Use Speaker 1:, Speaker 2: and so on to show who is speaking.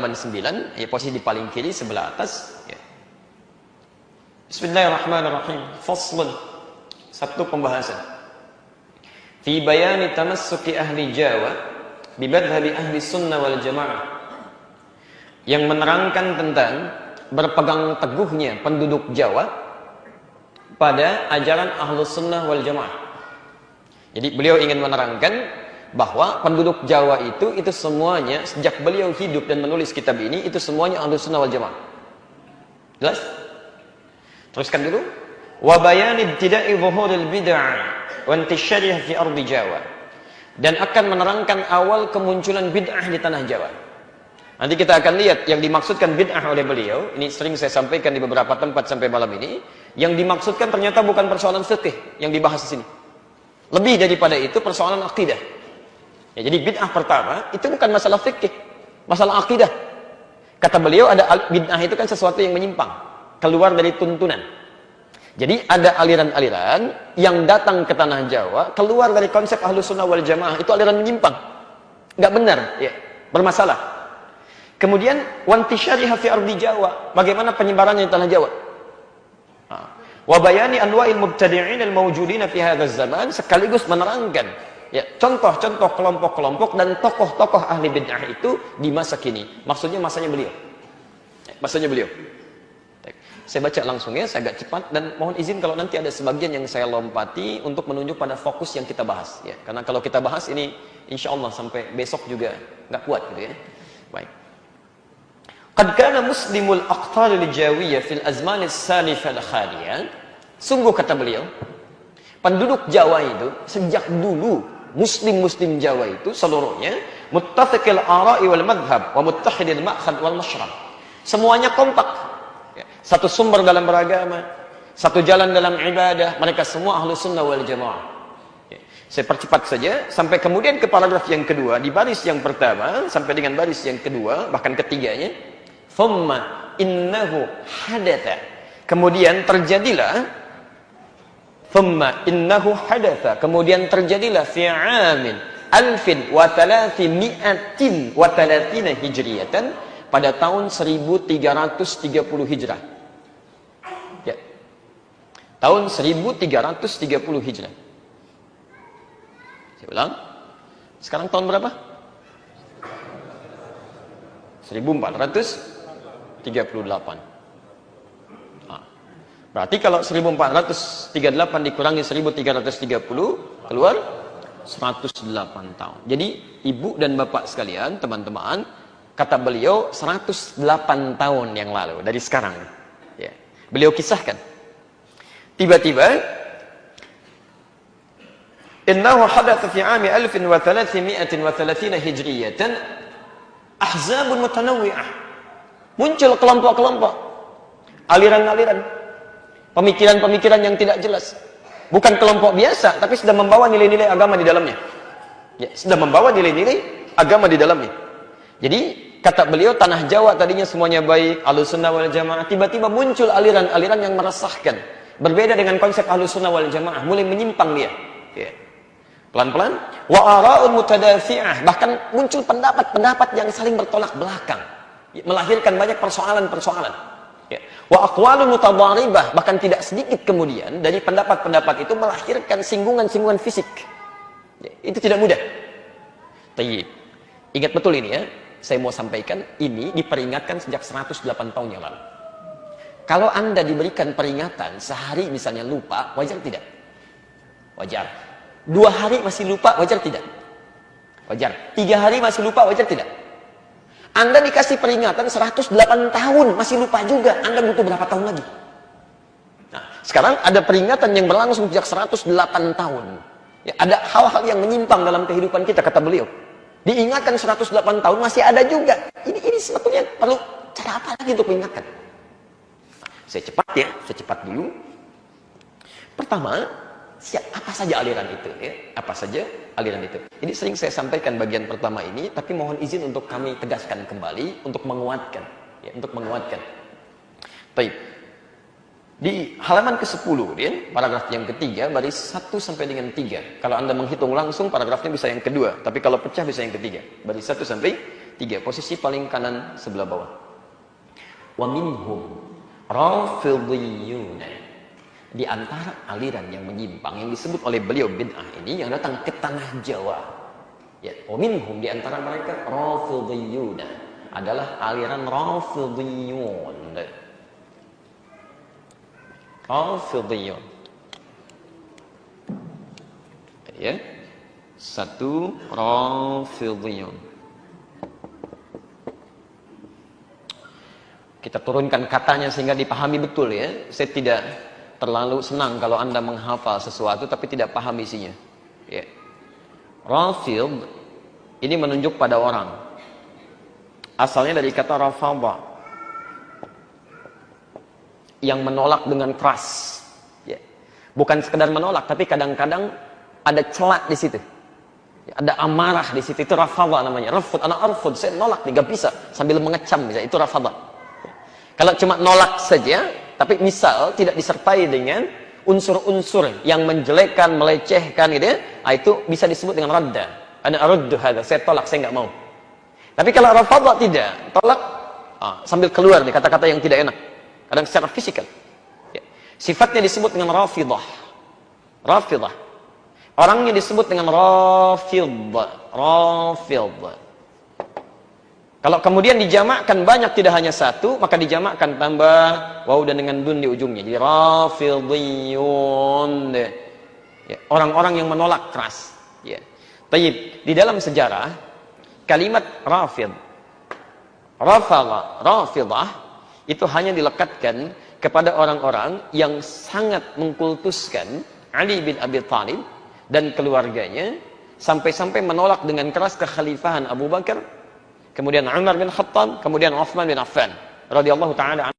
Speaker 1: halaman 9, ya, posisi di paling kiri sebelah atas. Ya. Bismillahirrahmanirrahim. Faslun. Satu pembahasan. Fi bayani tamassuki ahli Jawa bi madhhabi ahli sunnah wal jamaah. Yang menerangkan tentang berpegang teguhnya penduduk Jawa pada ajaran Ahlus Sunnah wal Jamaah. Jadi beliau ingin menerangkan bahwa penduduk Jawa itu semuanya sejak beliau hidup dan menulis kitab ini itu semuanya Ahlus Sunnah wal Jamaah. Jelas? Teruskan dulu. Wa bayan ibtida'i dhuhuril bid'ah wa intisyariha fi ardi Jawa. Dan akan menerangkan awal kemunculan bid'ah di tanah Jawa. Nanti kita akan lihat yang dimaksudkan bid'ah oleh beliau, ini sering saya sampaikan di beberapa tempat sampai malam ini, yang dimaksudkan ternyata bukan persoalan fikih yang dibahas di sini. Lebih daripada itu persoalan akidah. Ya, jadi bid'ah pertama itu bukan masalah fikih, masalah akidah. Kata beliau ada bid'ah itu kan sesuatu yang menyimpang, keluar dari tuntunan. Jadi ada aliran-aliran yang datang ke tanah Jawa, keluar dari konsep Ahlus Sunnah wal Jamaah, itu aliran menyimpang. Nggak benar, ya, bermasalah. Kemudian wantisyariha fi ardi Jawa, bagaimana penyebarannya di tanah Jawa? Wa bayani anwa'il mubtadi'in al-mawjudina fi hadzal zaman, sekaligus menerangkan ya, contoh-contoh kelompok-kelompok dan tokoh-tokoh ahli bid'ah itu di masa kini. Maksudnya masanya beliau. Masanya beliau. Saya baca langsung ya, saya agak cepat dan mohon izin kalau nanti ada sebagian yang saya lompati untuk menunjuk pada fokus yang kita bahas ya. Karena kalau kita bahas ini insya Allah sampai besok juga nggak kuat gitu ya. Baik. Qad kana muslimul aqtar al-jawiyah fil azman as-salifah al-khaliyah. Sungguh kata beliau, penduduk Jawa itu sejak dulu muslim Jawa itu seluruhnya muttafiqil ara'i wal madhhab wa muttahidil ma'khad wal mashrab. Semuanya kompak. Satu sumber dalam beragama, satu jalan dalam ibadah, mereka semua Ahlus Sunnah wal Jamaah. Saya percepat saja sampai kemudian ke paragraf yang kedua, di baris yang pertama sampai dengan baris yang kedua bahkan ketiganya. Thumma innahu hadatha. Kemudian terjadilah kemudian terjadilah fi amin 1330 hijriyatan pada tahun 1330 hijrah. Ya. Tahun 1330 hijrah. Saya ulang. Sekarang tahun berapa? 1438. Berarti kalau 1438 dikurangi 1330 keluar 108 tahun. Jadi ibu dan bapak sekalian, teman-teman, kata beliau 108 tahun yang lalu dari sekarang. Ya. Beliau kisahkan. Tiba-tiba innahu hadatha fi 'ami 1330 hijriyatan ahzabun mutanawwi'ah. Muncul kelompok-kelompok, aliran-aliran, pemikiran-pemikiran yang tidak jelas. Bukan kelompok biasa, tapi sudah membawa nilai-nilai agama di dalamnya. Ya, sudah membawa nilai-nilai agama di dalamnya. Jadi, kata beliau, tanah Jawa tadinya semuanya baik, Ahlus Sunnah wal Jamaah. Tiba-tiba muncul aliran-aliran yang meresahkan. Berbeda dengan konsep Ahlus Sunnah wal Jamaah. Mulai menyimpang dia. Ya. Pelan-pelan. Wa ara'un mutadafi'ah. Bahkan muncul pendapat-pendapat yang saling bertolak belakang. Melahirkan banyak persoalan-persoalan. Ya. Wa aqwalun mutadharibah, bahkan tidak sedikit kemudian dari pendapat-pendapat itu melahirkan singgungan-singgungan fisik. Ya, itu tidak mudah. Tayyib. Ingat betul ini ya. Saya mau sampaikan ini diperingatkan sejak 108 tahun yang lalu. Kalau Anda diberikan peringatan sehari misalnya lupa, wajar tidak? Wajar. 2 hari masih lupa, wajar tidak? Wajar. 3 hari masih lupa, wajar tidak? Anda dikasih peringatan 108 tahun, masih lupa juga. Anda butuh berapa tahun lagi? Nah, sekarang ada peringatan yang berlangsung sejak 108 tahun. Ya, ada hal-hal yang menyimpang dalam kehidupan kita, kata beliau. Diingatkan 108 tahun, masih ada juga. Ini sebetulnya perlu cara apa lagi untuk mengingatkan? Nah, saya cepat dulu. Pertama, apa saja aliran itu? Ya? Apa saja aliran itu? Ini sering saya sampaikan bagian pertama ini, tapi mohon izin untuk kami tegaskan kembali, untuk menguatkan. Ya, untuk menguatkan. Baik. Di halaman ke-10, ya, paragraf yang ketiga, baris 1 sampai dengan 3. Kalau Anda menghitung langsung, paragrafnya bisa yang kedua. Tapi kalau pecah bisa yang ketiga. Baris 1 sampai 3, posisi paling kanan sebelah bawah. Wa minhum rafidhiyun. Di antara aliran yang menyimpang yang disebut oleh beliau bid'ah ini yang datang ke tanah Jawa. Ya, wa minhum di antara mereka rafidhiyun adalah aliran rafidhiyun. Rafidhiyun. Ya. 1 rafidhiyun. Kita turunkan katanya sehingga dipahami betul ya. Saya tidak terlalu senang kalau Anda menghafal sesuatu tapi tidak paham isinya. Ya. Rafidh ini menunjuk pada orang. Asalnya dari kata rafadha, yang menolak dengan keras. Ya. Bukan sekedar menolak, tapi kadang-kadang ada celak di situ. Ya, ada amarah di situ. Itu rafadha namanya. Rafud, anak arfud, saya nolak nih, gak bisa. Sambil mengecam, bisa. Itu rafadha. Kalau cuma nolak saja, tapi misal tidak disertai dengan unsur-unsur yang menjelekkan, melecehkan gitu ya, itu bisa disebut dengan radda. Ana aruddu hadza, saya tolak, saya nggak mau. Tapi kalau rafadha tidak, tolak sambil keluar nih kata-kata yang tidak enak. Kadang secara fisikal. Ya. Sifatnya disebut dengan rafidah. Rafidah. Orangnya disebut dengan rafidh. Rafidh. Kalau kemudian dijamakkan banyak tidak hanya satu, maka dijamakkan tambah waw dan dengan dun di ujungnya. Jadi rafidhiyun. Ya, orang-orang yang menolak keras. Ya. Tayyib, di dalam sejarah kalimat rafidh, rafadha, rafidah itu hanya dilekatkan kepada orang-orang yang sangat mengkultuskan Ali bin Abi Thalib dan keluarganya sampai-sampai menolak dengan keras kekhalifahan Abu Bakar, kemudian Umar bin Khattab, kemudian Uthman bin Affan radhiyallahu taala